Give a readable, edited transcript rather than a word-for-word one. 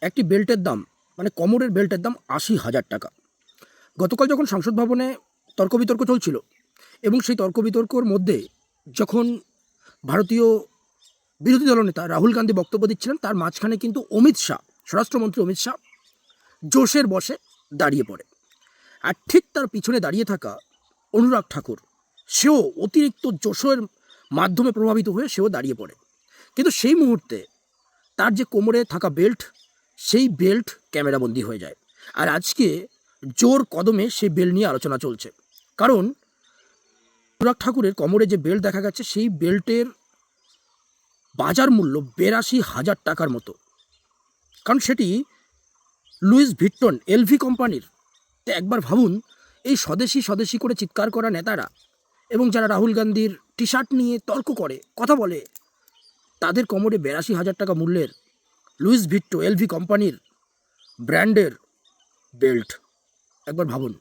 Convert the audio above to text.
একটি বেল্টের দাম, মানে কোমরের বেল্টের দাম ৮০,০০০ টাকা। গতকাল যখন সংসদ ভবনে তর্ক বিতর্ক চলছিল এবং সেই তর্ক বিতর্কর মধ্যে যখন ভারতীয় বিরোধী দলনেতা রাহুল গান্ধী বক্তব্য দিচ্ছিলেন, তার মাঝখানে কিন্তু অমিত শাহ, স্বরাষ্ট্রমন্ত্রী অমিত শাহ জোশের বশে দাঁড়িয়ে পড়ে। আর ঠিক তার পিছনে দাঁড়িয়ে থাকা অনুরাগ ঠাকুর, সেও অতিরিক্ত জোশের মাধ্যমে প্রভাবিত হয়ে সেও দাঁড়িয়ে পড়ে। কিন্তু সেই মুহূর্তে তার যে কোমরে থাকা বেল্ট, সেই বেল্ট ক্যামেরাবন্দি হয়ে যায়। আর আজকে জোর কদমে সেই বেল্ট নিয়ে আলোচনা চলছে। কারণ অনুরাগ ঠাকুরের কোমরে যে বেল্ট দেখা গেছে, সেই বেল্টের বাজার মূল্য ৮২,০০০ টাকার মতো। কারণ সেটি লুইস ভিট্টন এলভি কোম্পানির। তো একবার ভাবুন, এই স্বদেশি স্বদেশি করে চিৎকার করা নেতারা এবং যারা রাহুল গান্ধীর টি শার্ট নিয়ে তর্ক করে কথা বলে, তাদের কোমরে ৮২,০০০ টাকা মূল্যের লুইস ভিট্টো এলভি কোম্পানির ব্র্যান্ডের বেল্ট। একবার ভাবুন।